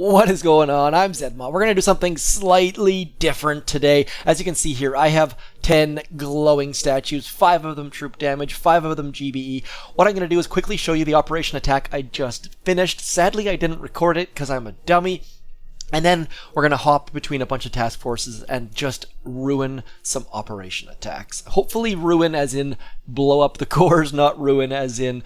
What is going on? I'm zmot. We're going to do something slightly different today. As you can see here, I have 10 glowing statues, 5 of them troop damage, 5 of them GBE. What I'm going to do is quickly show you the operation attack I just finished. Sadly, I didn't record it because I'm a dummy. And then we're going to hop between a bunch of task forces and just ruin some operation attacks. Hopefully ruin as in blow up the cores, not ruin as in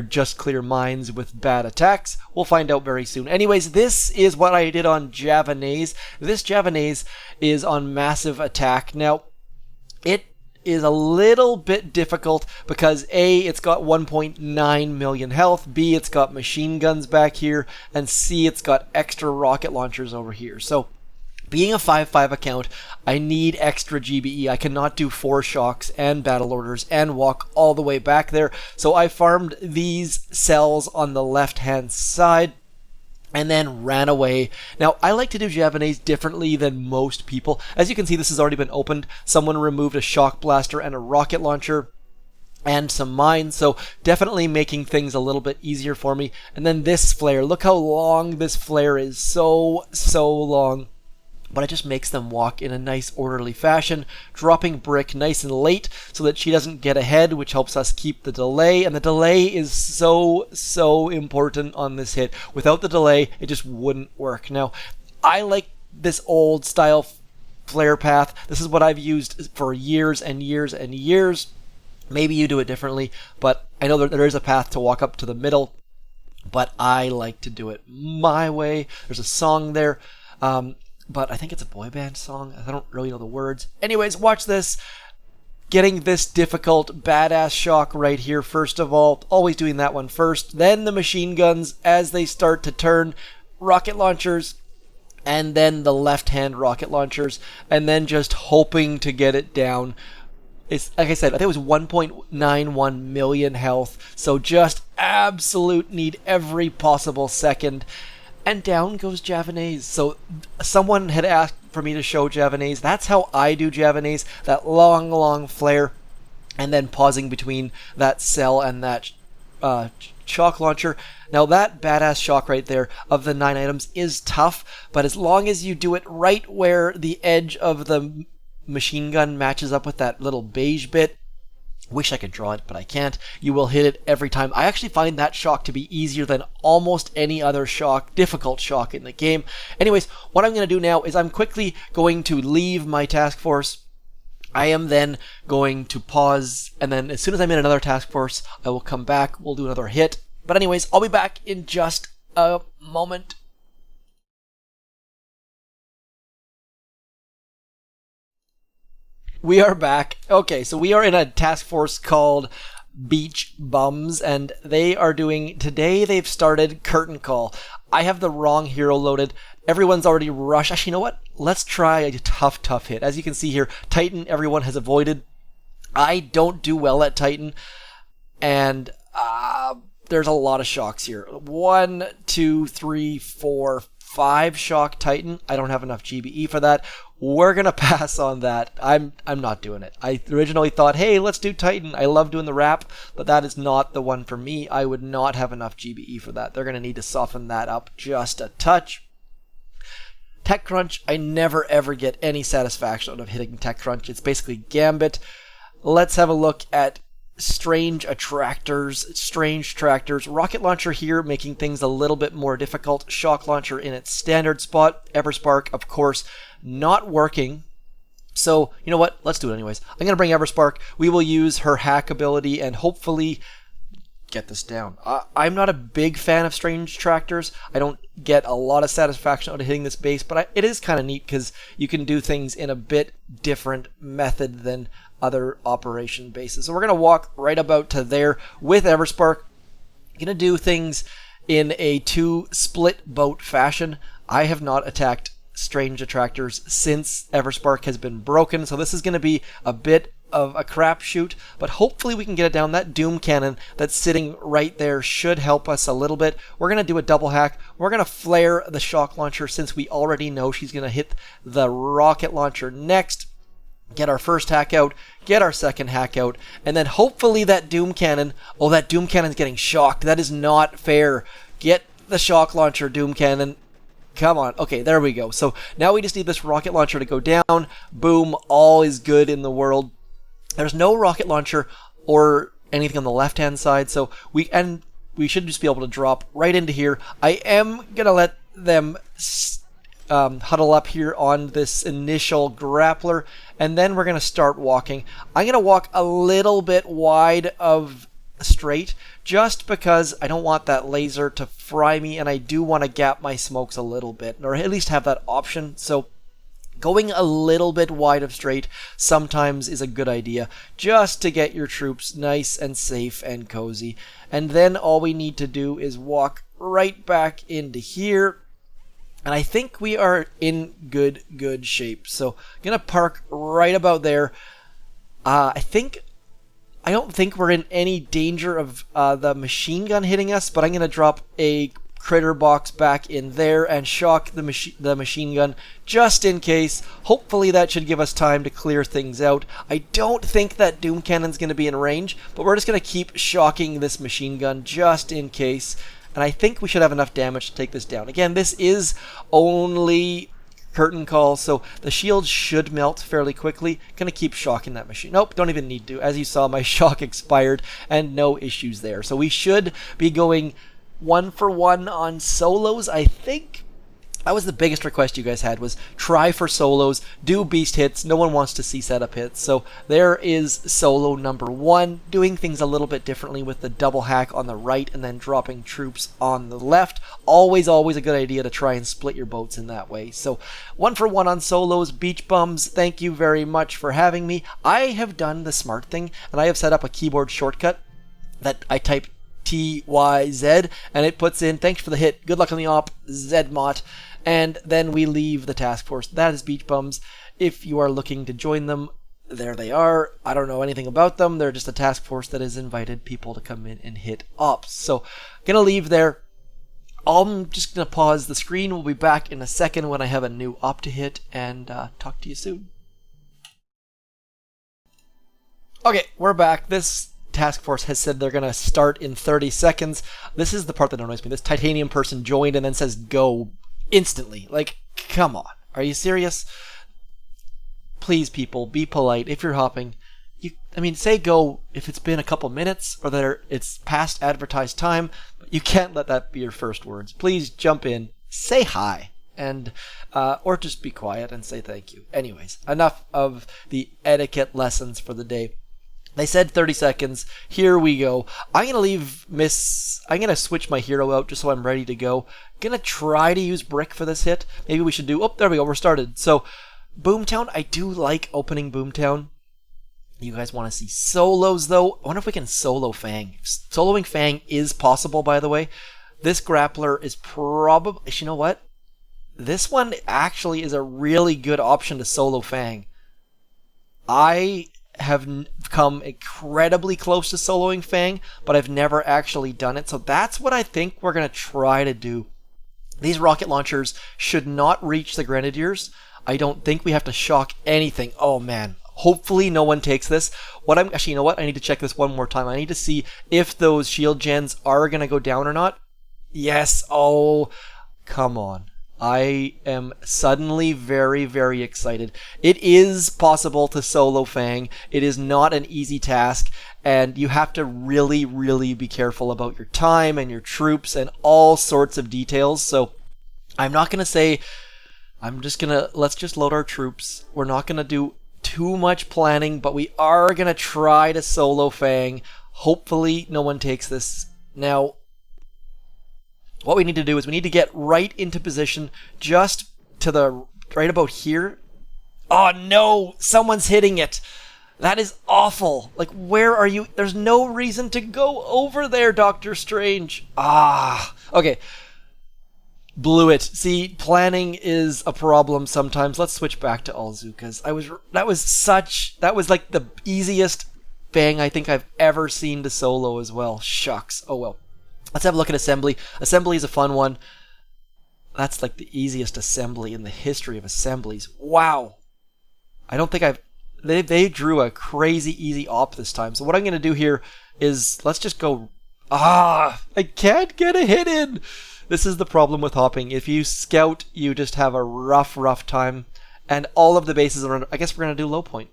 just clear mines with bad attacks. We'll find out very soon. Anyways, this is what I did on Javanese. This Javanese is on massive attack. Now, it is a little bit difficult because A, it's got 1.9 million health, B, it's got machine guns back here, and C, it's got extra rocket launchers over here. So being a 5-5 account, I need extra GBE. I cannot do 4 shocks and battle orders and walk all the way back there. So I farmed these cells on the left-hand side and then ran away. Now, I like to do Javanese differently than most people. As you can see, this has already been opened. Someone removed a shock blaster and a rocket launcher and some mines, so definitely making things a little bit easier for me. And then this flare. Look how long this flare is. So long. But it just makes them walk in a nice orderly fashion, dropping brick nice and late so that she doesn't get ahead, which helps us keep the delay. And the delay is so important on this hit. Without the delay, it just wouldn't work. Now, I like this old style flare path. This is what I've used for years and years and years. Maybe you do it differently, but I know that there is a path to walk up to the middle, but I like to do it my way. There's a song there. But I think it's a boy band song. I don't really know the words. Anyways, watch this. Getting this difficult badass shock right here, first of all. Always doing that one first. Then the machine guns as they start to turn. Rocket launchers. And then the left-hand rocket launchers. And then just hoping to get it down. It's, like I said, I think it was 1.91 million health. So just absolute need every possible second. And down goes Javanese. So someone had asked for me to show Javanese. That's how I do Javanese. That long flare. And then pausing between that cell and that shock launcher. Now that badass shock right there of the 9 items is tough. But as long as you do it right where the edge of the machine gun matches up with that little beige bit. Wish I could draw it, but I can't. You will hit it every time. I actually find that shock to be easier than almost any other shock, difficult shock in the game. Anyways, what I'm going to do now is I'm quickly going to leave my task force. I am then going to pause, and then as soon as I'm in another task force, I will come back. We'll do another hit. But anyways, I'll be back in just a moment. We are back. Okay, so we are in a task force called Beach Bums, and they are doing, today they've started Curtain Call. I have the wrong hero loaded. Everyone's already rushed. Actually, you know what? Let's try a tough hit. As you can see here, Titan, everyone has avoided. I don't do well at Titan, and there's a lot of shocks here. 1, 2, 3, 4, 5 shock Titan. I don't have enough GBE for that. We're gonna pass on that. I'm not doing it. I originally thought, hey, let's do Titan. I love doing the wrap, but that is not the one for me. I would not have enough GBE for that. They're gonna need to soften that up just a touch. Tech Crunch, I never ever get any satisfaction out of hitting Tech Crunch. It's basically Gambit. Let's have a look at strange tractors. Rocket launcher here, making things a little bit more difficult. Shock launcher in its standard spot. Everspark, of course, not working. So, you know what? Let's do it anyways. I'm going to bring Everspark. We will use her hack ability and hopefully get this down. I'm not a big fan of strange tractors. I don't get a lot of satisfaction out of hitting this base, but it is kind of neat because you can do things in a bit different method than other operation bases. So we're going to walk right about to there with Everspark. Going to do things in a 2 split boat fashion. I have not attacked strange attractors since Everspark has been broken, so this is going to be a bit of a crapshoot, but hopefully we can get it down. That Doom Cannon that's sitting right there should help us a little bit. We're going to do a double hack. We're going to flare the shock launcher since we already know she's going to hit the rocket launcher next. Get our first hack out, get our second hack out, and then hopefully that Doom Cannon, oh, that Doom Cannon's getting shocked. That is not fair. Get the shock launcher, Doom Cannon. Come on. Okay, there we go. So now we just need this rocket launcher to go down. Boom. All is good in the world. There's no rocket launcher or anything on the left-hand side, so we should just be able to drop right into here. I am gonna let them huddle up here on this initial grappler, and then we're gonna start walking. I'm gonna walk a little bit wide of straight, just because I don't want that laser to fry me, and I do want to gap my smokes a little bit, or at least have that option. So going a little bit wide of straight sometimes is a good idea, just to get your troops nice and safe and cozy. And then all we need to do is walk right back into here. And I think we are in good shape. So I'm going to park right about there. I don't think we're in any danger of the machine gun hitting us, but I'm going to drop a critter box back in there and shock the machine gun just in case. Hopefully that should give us time to clear things out. I don't think that Doom Cannon's going to be in range, but we're just going to keep shocking this machine gun just in case. And I think we should have enough damage to take this down. Again, this is only curtain call, so the shield should melt fairly quickly. Gonna keep shocking that machine. Nope, don't even need to. As you saw, my shock expired and no issues there. So we should be going 1-for-1 on solos, I think. That was the biggest request you guys had, was try for solos, do beast hits. No one wants to see setup hits. So there is solo number 1, doing things a little bit differently with the double hack on the right and then dropping troops on the left. Always a good idea to try and split your boats in that way. So 1-for-1 on solos. Beach bums, thank you very much for having me. I have done the smart thing, and I have set up a keyboard shortcut that I type TYZ, and it puts in, thanks for the hit, good luck on the op, zmot. And then we leave the task force. That is Beach Bums. If you are looking to join them, there they are. I don't know anything about them. They're just a task force that has invited people to come in and hit ops. So, gonna leave there. I'm just gonna pause the screen. We'll be back in a second when I have a new op to hit, and talk to you soon. Okay, we're back. This task force has said they're gonna start in 30 seconds. This is the part that annoys me. This titanium person joined and then says go instantly. Like, come on. Are you serious? Please, people, be polite. If you're hopping, say go if it's been a couple minutes or that it's past advertised time, but you can't let that be your first words. Please jump in, say hi, and or just be quiet and say thank you. Anyways, enough of the etiquette lessons for the day. They said 30 seconds. Here we go. I'm going to switch my hero out just so I'm ready to go. Going to try to use Brick for this hit. Maybe we should do... Oh, there we go. We're started. So, Boomtown. I do like opening Boomtown. You guys want to see solos, though? I wonder if we can solo Fang. Soloing Fang is possible, by the way. This grappler is probably... You know what? This one actually is a really good option to solo Fang. I have come incredibly close to soloing Fang, but I've never actually done it. So that's what I think we're going to try to do. These rocket launchers should not reach the Grenadiers. I don't think we have to shock anything. Oh man. Hopefully no one takes this. Actually, you know what? I need to check this one more time. I need to see if those shield gens are going to go down or not. Yes. Oh, come on. I am suddenly very excited. It is possible to solo Fang. It is not an easy task, and you have to really be careful about your time and your troops and all sorts of details. So I'm not going to say, let's just load our troops. We're not going to do too much planning, but we are going to try to solo Fang. Hopefully no one takes this. Now, what we need to do is we need to get right into position just to the right about here. Oh no, someone's hitting it. That is awful. Like, where are you? There's no reason to go over there, Doctor Strange. Okay. Blew it. See, planning is a problem sometimes. Let's switch back to Alzukas. That was like the easiest Fang I think I've ever seen to solo as well. Shucks. Oh well. Let's have a look at Assembly. Assembly is a fun one. That's like the easiest assembly in the history of assemblies. Wow. I don't think they drew a crazy easy op this time. So what I'm going to do here is, let's just go... I can't get a hit in! This is the problem with hopping. If you scout, you just have a rough time. And all of the bases are, I guess we're going to do low point.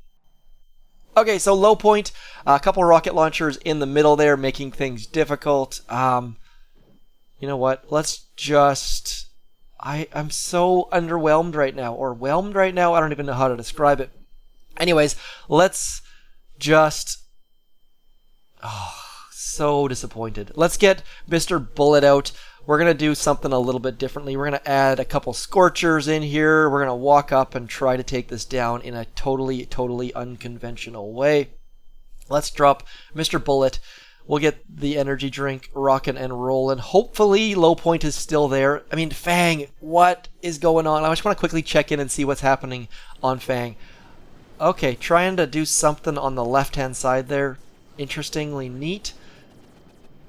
Okay, so low point, a couple rocket launchers in the middle there, making things difficult. You know what? Let's just... I'm so underwhelmed right now, or whelmed right now. I don't even know how to describe it. Anyways, let's just... Oh, so disappointed. Let's get Mr. Bullet out. We're going to do something a little bit differently. We're going to add a couple Scorchers in here. We're going to walk up and try to take this down in a totally unconventional way. Let's drop Mr. Bullet. We'll get the energy drink rocking and rolling. Hopefully, low point is still there. I mean, Fang, what is going on? I just want to quickly check in and see what's happening on Fang. Okay, trying to do something on the left-hand side there. Interestingly neat.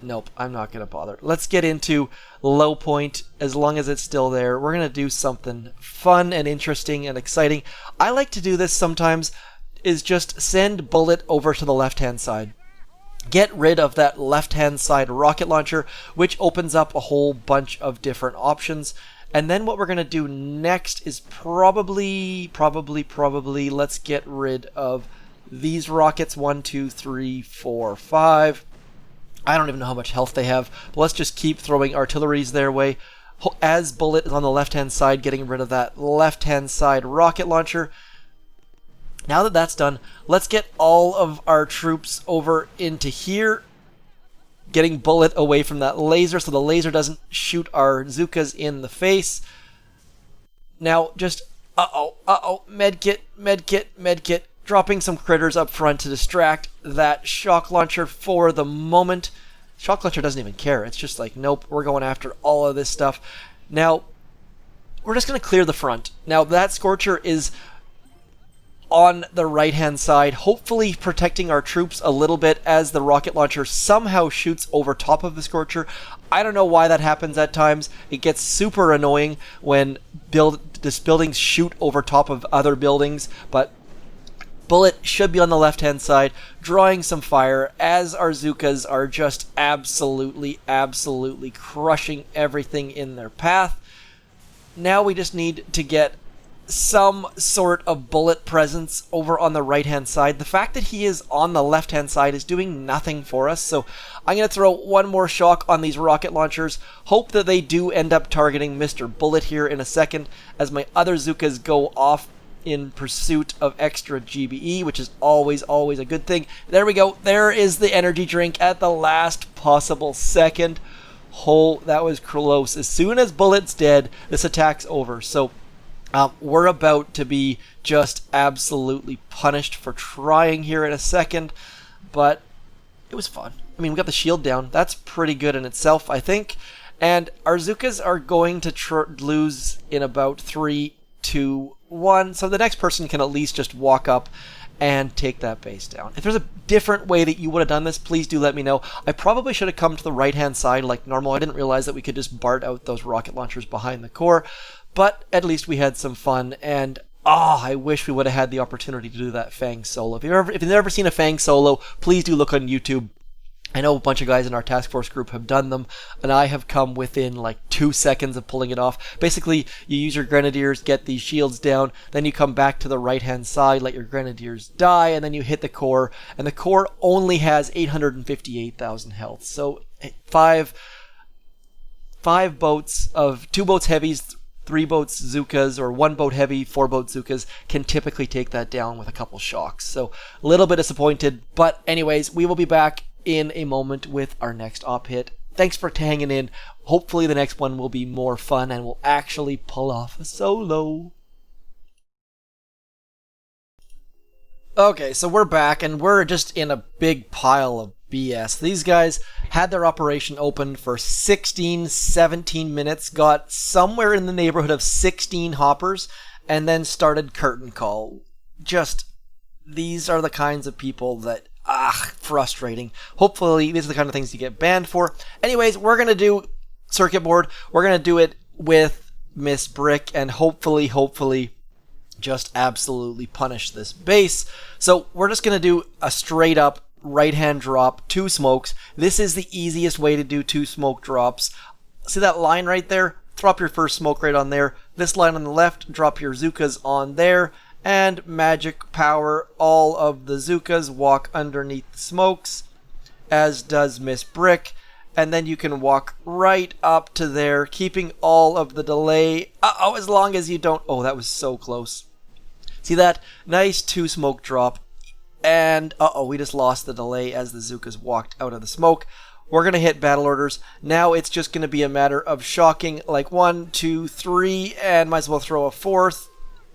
Nope, I'm not going to bother. Let's get into low point as long as it's still there. We're going to do something fun and interesting and exciting. I like to do this sometimes, is just send Bullet over to the left-hand side. Get rid of that left-hand side rocket launcher, which opens up a whole bunch of different options. And then what we're going to do next is probably, let's get rid of these rockets. 1, 2, 3, 4, 5. I don't even know how much health they have, but let's just keep throwing artilleries their way. As Bullet is on the left-hand side, getting rid of that left-hand side rocket launcher. Now that that's done, let's get all of our troops over into here, getting Bullet away from that laser so the laser doesn't shoot our Zookas in the face. Now just, medkit, dropping some critters up front to distract that shock launcher for the moment. Shock launcher doesn't even care. It's just like, nope, we're going after all of this stuff. Now, we're just going to clear the front. Now, that Scorcher is on the right-hand side, hopefully protecting our troops a little bit as the rocket launcher somehow shoots over top of the Scorcher. I don't know why that happens at times. It gets super annoying when buildings shoot over top of other buildings, but Bullet should be on the left-hand side, drawing some fire as our Zookas are just absolutely crushing everything in their path. Now we just need to get some sort of Bullet presence over on the right-hand side. The fact that he is on the left-hand side is doing nothing for us, so I'm going to throw one more shock on these rocket launchers. Hope that they do end up targeting Mr. Bullet here in a second as my other Zookas go off in pursuit of extra GBE, which is always a good thing. There we go. There is the energy drink at the last possible second. Oh, that was close. As soon as Bullet's dead, this attack's over. So we're about to be just absolutely punished for trying here in a second, but it was fun. I mean, we got the shield down. That's pretty good in itself, I think. And our Zookas are going to lose in about 3, 2, 1, so the next person can at least just walk up and take that base down. If there's a different way that you would have done this, please do let me know. I probably should have come to the right-hand side like normal. I didn't realize that we could just BART out those rocket launchers behind the core, but at least we had some fun, and I wish we would have had the opportunity to do that Fang solo. If you've never seen a Fang solo, please do look on YouTube. I know a bunch of guys in our task force group have done them, and I have come within like 2 seconds of pulling it off. Basically, you use your grenadiers, get these shields down, then you come back to the right-hand side, let your grenadiers die, and then you hit the core, and the core only has 858,000 health. So 5 boats of 2 boats heavies, 3 boats Zookas, or 1 boat heavy, 4 boat Zookas can typically take that down with a couple shocks. So a little bit disappointed, but anyways, we will be back in a moment with our next op hit. Thanks for hanging in. Hopefully the next one will be more fun and we'll actually pull off a solo. Okay, so we're back and we're just in a big pile of BS. These guys had their operation open for 16, 17 minutes, got somewhere in the neighborhood of 16 hoppers, and then started curtain call. Just, these are the kinds of people that frustrating. Hopefully, these are the kind of things you get banned for. Anyways, we're going to do circuit board. We're going to do it with Miss Brick, and hopefully, just absolutely punish this base. So we're just going to do a straight up right-hand drop, 2 smokes. This is the easiest way to do 2 smoke drops. See that line right there? Drop your first smoke right on there. This line on the left, drop your Zookas on there. And magic power all of the Zookas walk underneath the smokes, as does Miss Brick. And then you can walk right up to there, keeping all of the delay. Uh-oh, as long as you don't... Oh, that was so close. See that? Nice 2 smoke drop. And, uh-oh, we just lost the delay as the Zookas walked out of the smoke. We're going to hit battle orders. Now it's just going to be a matter of shocking like 1, 2, 3, and might as well throw a 4th.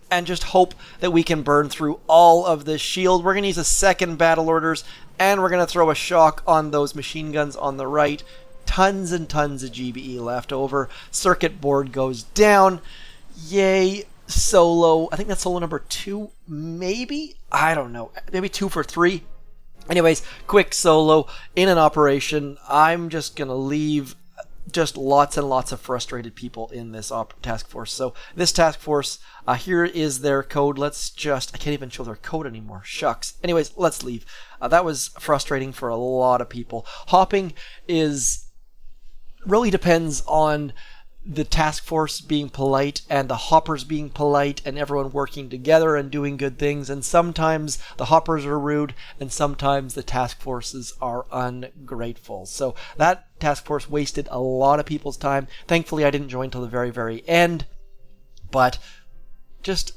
And just hope that we can burn through all of this shield. We're going to use a second battle orders, and we're going to throw a shock on those machine guns on the right. Tons and tons of GBE left over. Circuit board goes down. Yay. Solo. I think that's solo number 2, maybe? I don't know. Maybe 2 for 3. Anyways, quick solo in an operation. I'm just going to leave just lots and lots of frustrated people in this task force. So this task force, here is their code. Let's just, I can't even show their code anymore. Shucks. Anyways, let's leave. That was frustrating for a lot of people. Hopping really depends on the task force being polite and the hoppers being polite and everyone working together and doing good things, and sometimes the hoppers are rude and sometimes the task forces are ungrateful. So that task force wasted a lot of people's time. Thankfully I didn't join till the very end, but just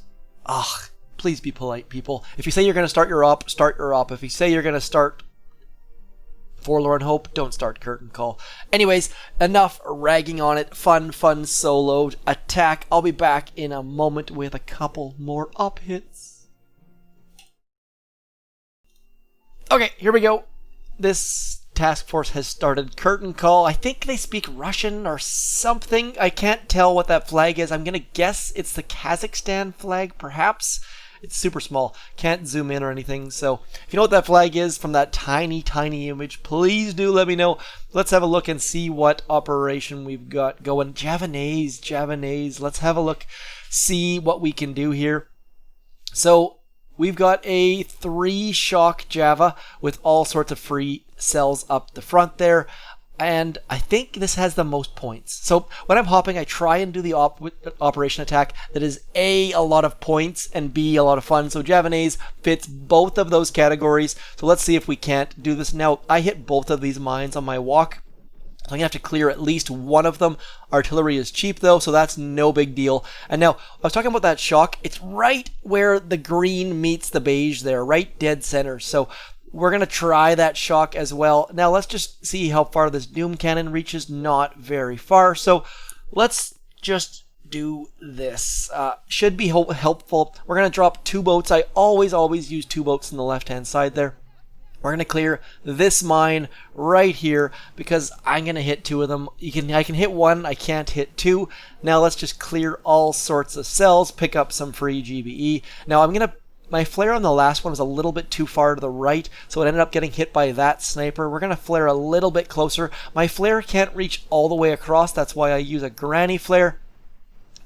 please be polite, people. If you say you're going to start your op, start your op. If you say you're going to start Forlorn Hope, don't start Curtain Call. Anyways, enough ragging on it. Fun solo attack. I'll be back in a moment with a couple more up hits. Okay, here we go. This task force has started Curtain Call. I think they speak Russian or something. I can't tell what that flag is. I'm gonna guess it's the Kazakhstan flag, perhaps. It's super small. Can't zoom in or anything. So if you know what that flag is from that tiny image, please do let me know. Let's have a look and see what operation we've got going. Javanese. Let's have a look, see what we can do here. So we've got a 3 shock Java with all sorts of free cells up the front there. And I think this has the most points. So when I'm hopping, I try and do the operation attack that is A, a lot of points, and B, a lot of fun. So Javanese fits both of those categories. So let's see if we can't do this. Now, I hit both of these mines on my walk, so I'm going to have to clear at least one of them. Artillery is cheap though, so that's no big deal. And now, I was talking about that shock. It's right where the green meets the beige there, right dead center. So we're going to try that shock as well. Now let's just see how far this Doom Cannon reaches. Not very far. So let's just do this. Should be helpful. We're going to drop 2 boats. I always use 2 boats on the left hand side there. We're going to clear this mine right here because I'm going to hit 2 of them. I can hit 1, I can't hit 2. Now let's just clear all sorts of cells, pick up some free GBE. Now my flare on the last one was a little bit too far to the right, so it ended up getting hit by that sniper. We're going to flare a little bit closer. My flare can't reach all the way across, that's why I use a granny flare.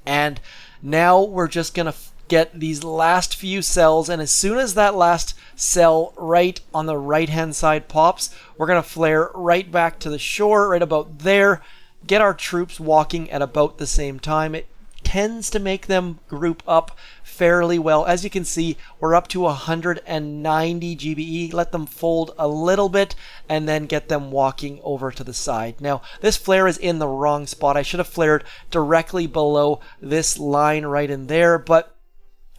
And now we're just going to get these last few cells, and as soon as that last cell right on the right hand side pops, we're going to flare right back to the shore, right about there, get our troops walking at about the same time. It tends to make them group up fairly well. As you can see, we're up to 190 GBE. Let them fold a little bit and then get them walking over to the side. Now, this flare is in the wrong spot. I should have flared directly below this line right in there, but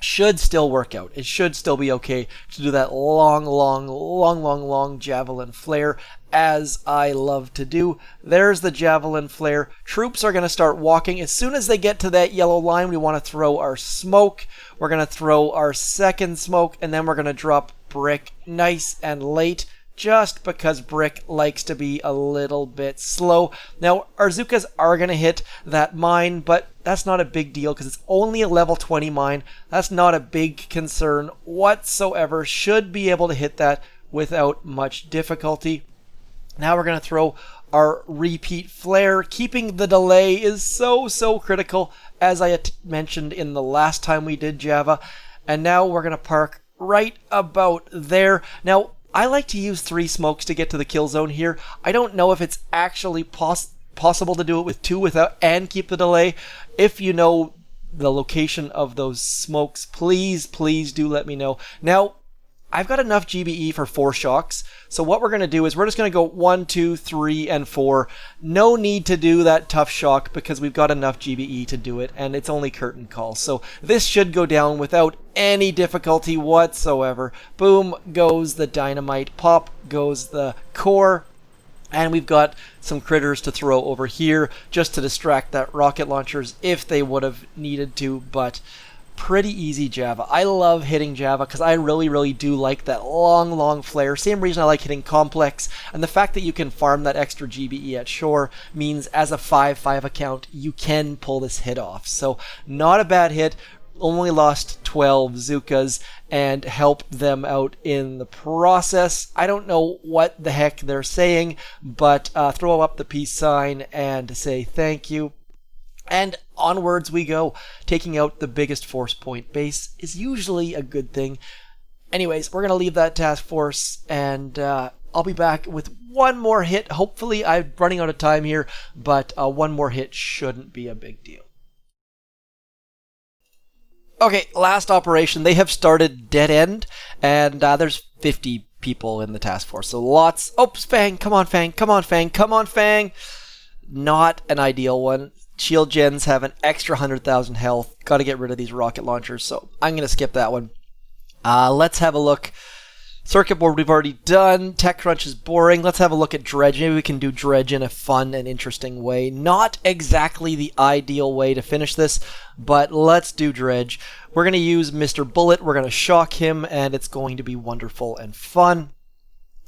should still work out. It should still be okay to do that long javelin flare, as I love to do. There's the javelin flare. Troops are going to start walking. As soon as they get to that yellow line, we want to throw our smoke. We're going to throw our second smoke, and then we're going to drop Brick nice and late, just because Brick likes to be a little bit slow. Now, our Zookas are going to hit that mine, but that's not a big deal because it's only a level 20 mine. That's not a big concern whatsoever. Should be able to hit that without much difficulty. Now we're going to throw our repeat flare. Keeping the delay is so critical, as I mentioned in the last time we did Java. And now we're going to park right about there. Now, I like to use 3 smokes to get to the kill zone here. I don't know if it's actually possible possible to do it with 2 without and keep the delay? If you know the location of those smokes, please do let me know. Now, I've got enough GBE for 4 shocks, so what we're going to do is we're just going to go 1, 2, 3, and 4. No need to do that tough shock because we've got enough GBE to do it, and it's only curtain call. So this should go down without any difficulty whatsoever. Boom goes the dynamite, pop goes the core, and we've got some critters to throw over here just to distract that rocket launchers if they would have needed to, but pretty easy Java. I love hitting Java because I really do like that long flare. Same reason I like hitting complex, and the fact that you can farm that extra GBE at shore means as a 5/5 account you can pull this hit off. So not a bad hit. Only lost 12 Zookas and helped them out in the process. I don't know what the heck they're saying, but throw up the peace sign and say thank you. And onwards we go. Taking out the biggest force point base is usually a good thing. Anyways, we're going to leave that task force, and I'll be back with one more hit. Hopefully, I'm running out of time here, but one more hit shouldn't be a big deal. Okay, last operation. They have started dead end, and there's 50 people in the task force, so lots. Oops, Fang, come on, Fang, come on, Fang, come on, Fang. Not an ideal one. Shield gens have an extra 100,000 health. Got to get rid of these rocket launchers, so I'm going to skip that one. Let's have a look. Circuit board we've already done. TechCrunch is boring. Let's have a look at Dredge. Maybe we can do Dredge in a fun and interesting way. Not exactly the ideal way to finish this, but let's do Dredge. We're going to use Mr. Bullet. We're going to shock him, and it's going to be wonderful and fun.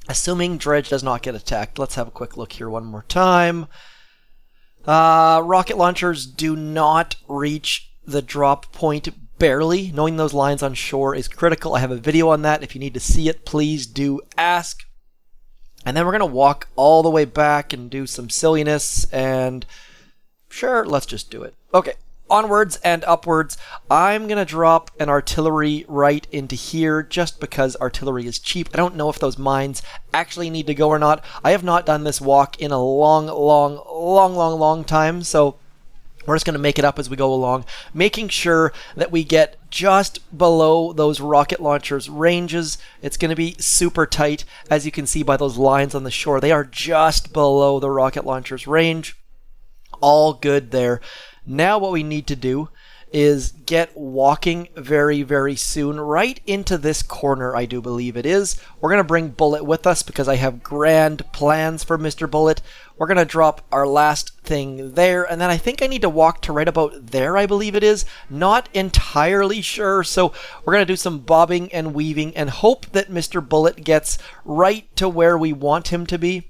Assuming Dredge does not get attacked. Let's have a quick look here one more time. Rocket launchers do not reach the drop point barely. Knowing those lines on shore is critical. I have a video on that. If you need to see it, please do ask. And then we're going to walk all the way back and do some silliness, and sure, let's just do it. Okay, onwards and upwards. I'm going to drop an artillery right into here just because artillery is cheap. I don't know if those mines actually need to go or not. I have not done this walk in a long time, so we're just going to make it up as we go along, making sure that we get just below those rocket launchers' ranges. It's going to be super tight, as you can see by those lines on the shore. They are just below the rocket launchers' range. All good there. Now what we need to do is get walking very soon right into this corner, I do believe it is. We're going to bring Bullet with us because I have grand plans for Mr. Bullet. We're going to drop our last thing there, and then I think I need to walk to right about there, I believe it is. Not entirely sure, so we're going to do some bobbing and weaving and hope that Mr. Bullet gets right to where we want him to be.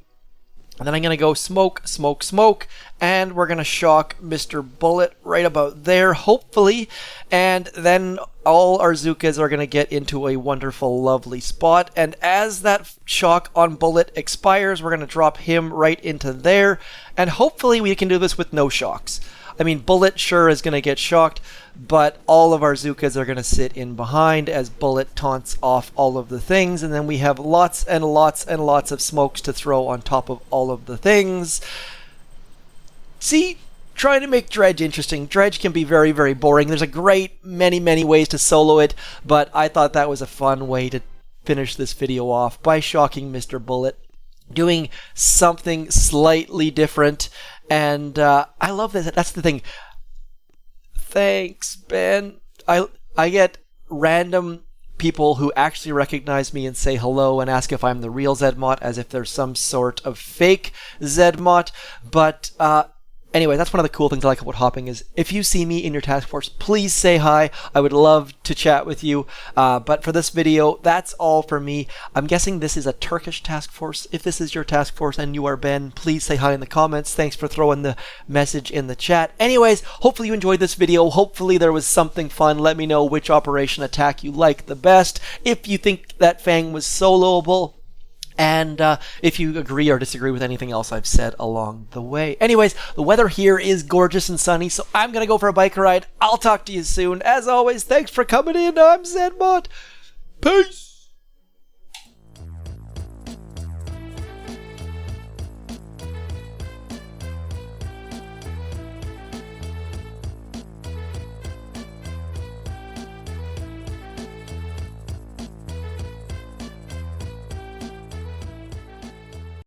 And then I'm going to go smoke, and we're going to shock Mr. Bullet right about there, hopefully. And then all our Zookas are going to get into a wonderful, lovely spot. And as that shock on Bullet expires, we're going to drop him right into there. And hopefully we can do this with no shocks. I mean, Bullet sure is going to get shocked, but all of our Zookas are going to sit in behind as Bullet taunts off all of the things, and then we have lots and lots of smokes to throw on top of all of the things. See? Trying to make Dredge interesting. Dredge can be very boring. There's a great many ways to solo it, but I thought that was a fun way to finish this video off by shocking Mr. Bullet, doing something slightly different. And I love this. That's the thing. Thanks, Ben. I get random people who actually recognize me and say hello and ask if I'm the real zmot, as if there's some sort of fake zmot. But anyway, that's one of the cool things I like about hopping is if you see me in your task force, please say hi. I would love to chat with you. But for this video, that's all for me. I'm guessing this is a Turkish task force. If this is your task force and you are Ben, please say hi in the comments. Thanks for throwing the message in the chat. Anyways, hopefully you enjoyed this video. Hopefully there was something fun. Let me know which operation attack you like the best. If you think that Fang was soloable, and if you agree or disagree with anything else I've said along the way. Anyways, the weather here is gorgeous and sunny, so I'm going to go for a bike ride. I'll talk to you soon. As always, thanks for coming in. I'm zmot. Peace.